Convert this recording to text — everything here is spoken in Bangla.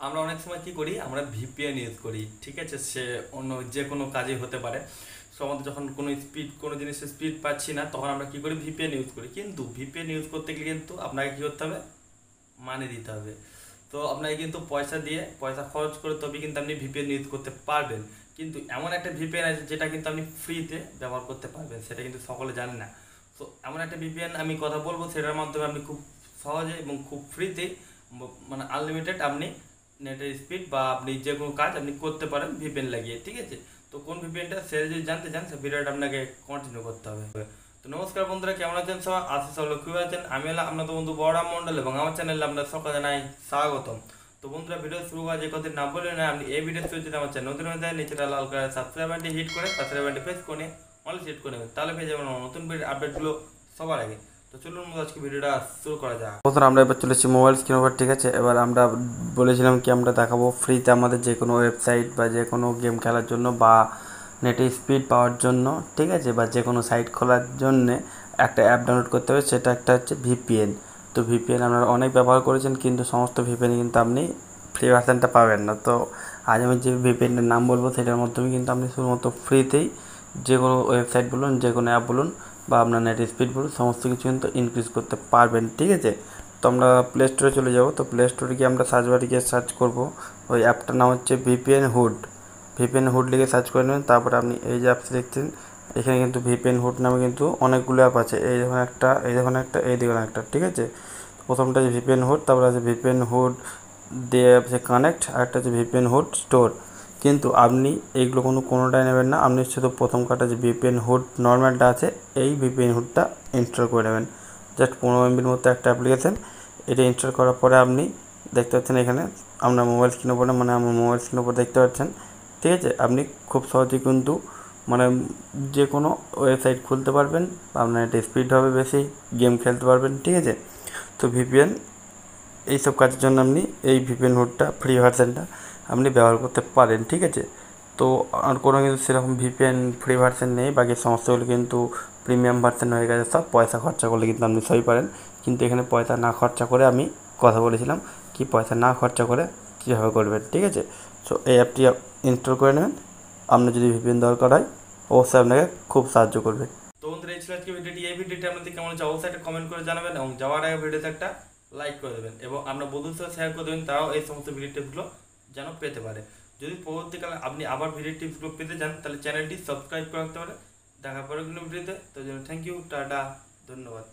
আমরা অনেক সময় কি করি, আমরা ভিপিএন ইউজ করি, ঠিক আছে। সে অন্য যে কোনো কাজে হতে পারে। সো আমাদের যখন কোনো জিনিসের স্পিড পাচ্ছি না, তখন আমরা কি করি, ভিপিএন ইউজ করি। কিন্তু ভিপিএন ইউজ করতে গেলে কিন্তু আপনাকে কি করতে হবে, মানি দিতে হবে। তো আপনাকে কিন্তু পয়সা খরচ করে তবে কিন্তু আপনি ভিপিএন ইউজ করতে পারবেন। কিন্তু এমন একটা ভিপিএন আছে যেটা কিন্তু আপনি ফ্রিতে ব্যবহার করতে পারবেন, সেটা কিন্তু সকলে জানে না। তো এমন একটা ভিপিএন আমি কথা বলবো, সেটার মাধ্যমে আপনি খুব সহজে এবং খুব ফ্রিতে, মানে আনলিমিটেড আপনি নেটের স্পিড বা আপনি যে কোনো কাজ আপনি করতে পারেন ভিপিএন লাগিয়ে, ঠিক আছে। তো কোন ভিপিএনটা সে যদি জানতে চান, সে ভিডিওটা আপনাকে কন্টিনিউ করতে হবে। তো নমস্কার বন্ধুরা, কেমন আছেন সবাই? আশিস সব লক্ষ্মী আছেন। আমি হলাম আপনাদের বন্ধু বড়রাম মন্ডল এবং আমার চ্যানেলে আপনার সকলে জানাই স্বাগতম। তো বন্ধুরা, ভিডিও শুরু করা যে কথা না বলে না, আপনি এই ভিডিও শুরু যদি আমার চ্যানেল নতুন হয়ে যায়, নিচেটা লাল কালার সাবস্ক্রাইব বাটনটি হিট করে পাশের বাটনটি প্রেস করে অল সেট করে নেবেন, তাহলে পেয়ে যাবেন আমার নতুন ভিডিও আপডেটগুলো সবার আগে। তো চলুন আজকে ভিডিওটা শুরু করা যাক। বন্ধুরা, আমরা এবার চলেছি মোবাইল স্ক্রিন ওভার, ঠিক আছে। এবার আমরা বলেছিলাম কি আমরা দেখাবো ফ্রিতে আমাদের যে কোনো ওয়েবসাইট বা যে কোনো গেম খেলার জন্য বা নেটে স্পিড পাওয়ার জন্য, ঠিক আছে, বা যে কোনো সাইট খোলার জন্যে একটা অ্যাপ ডাউনলোড করতে হবে। সেটা একটা হচ্ছে ভিপিএন। তো ভিপিএন আপনারা অনেক ব্যবহার করেছেন, কিন্তু সমস্ত ভিপিএন কিন্তু আপনি ফ্রি ভার্সানটা পাবেন না। তো আজ আমি যে ভিপিএনের নাম বলবো, সেটার মাধ্যমে কিন্তু আপনি শুধুমাত্র ফ্রিতেই যে কোনো ওয়েবসাইট বলুন, যে কোনো অ্যাপ বলুন বা আপনার নেট স্পিড বলুন, সমস্ত কিছু কিন্তু ইনক্রিজ করতে পারবেন, ঠিক আছে। তো আমরা প্লে স্টোরে চলে যাব। তো প্লে স্টোরে গিয়ে আমরা সার্চ বারে গিয়ে সার্চ করবো, ওই অ্যাপটার নাম হচ্ছে ভিপিএন হুড। ভিপিএন হুড লিখে সার্চ করে নেবেন। তারপরে আপনি এই যে অ্যাপস দেখছেন, এখানে কিন্তু ভিপিএন হুড নামে কিন্তু অনেকগুলো অ্যাপ আছে। এই দেখুন একটা, এই দেখুন একটা, এই দেখুন একটা, ঠিক আছে। প্রথমটা আছে ভিপিএন হুড, তারপরে আছে ভিপিএন হুড দিয়ে আছে কানেক্ট, আর একটা আছে ভিপিএন হুড স্টোর। কিন্তু আপনি এইগুলো কোনোটাই নেবেন না, আপনি শুধু প্রথম কাটা যে ভিপিএন হুড নর্মালটা আছে, এই ভিপিএন হুডটা ইনস্টল করে নেবেন। জাস্ট 15 MBর মতো একটা অ্যাপ্লিকেশান। এটা ইনস্টল করার পরে আপনি দেখতে পাচ্ছেন এখানে আপনার মোবাইল স্ক্রিনের উপরে, মানে আমার মোবাইল স্ক্রিনের উপর দেখতে পাচ্ছেন, ঠিক আছে। আপনি খুব সহজেই কিন্তু মানে যে কোনো ওয়েবসাইট খুলতে পারবেন, আপনার এটা স্পিড হবে বেশি, গেম খেলতে পারবেন, ঠিক আছে। তো ভিপিএন এইসব কাজের জন্য আপনি এই ভিপিএন হুডটা ফ্রি ভার্সানটা আপনি ব্যবহার করতে পারেন, ঠিক আছে। তো আর কোনো কিন্তু সেরকম ভিপিএন ফ্রি ভার্সান নেই, বাকি সমস্তগুলো কিন্তু প্রিমিয়াম ভার্সান হয়ে গেছে। সব পয়সা খরচা করলে কিন্তু আপনি সবই পারেন, কিন্তু এখানে পয়সা না খরচা করে আমি কথা বলেছিলাম কি পয়সা না খরচা করে কীভাবে করবেন, ঠিক আছে। সো এই অ্যাপটি ইনস্টল করে নেবেন। আপনার যদি ভিপিএন দরকার হয়, অবশ্যই আপনাকে খুব সাহায্য করবে। তো বন্ধুরা, এই ছিল আজকে ভিডিওটি। এই ভিডিওটি আপনাদের কেমন হচ্ছে অবশ্যই একটা কমেন্ট করে জানাবেন এবং যাওয়ার আগে ভিডিওতে একটা লাইক করে দেবেন এবং আপনার বন্ধুদের সাথে শেয়ার করে দেবেন, তারাও এই সমস্ত ভিডিও টিপসগুলো যেন পেতে পারে। যদি পরবর্তীকালে আপনি আবার ভিডিও টিপসগুলো পেতে চান, তাহলে চ্যানেলটি সাবস্ক্রাইব করে রাখতে পারেন। দেখা পরে কোনো ভিডিওতে। তো জন্য থ্যাংক ইউ, টাটা, ধন্যবাদ।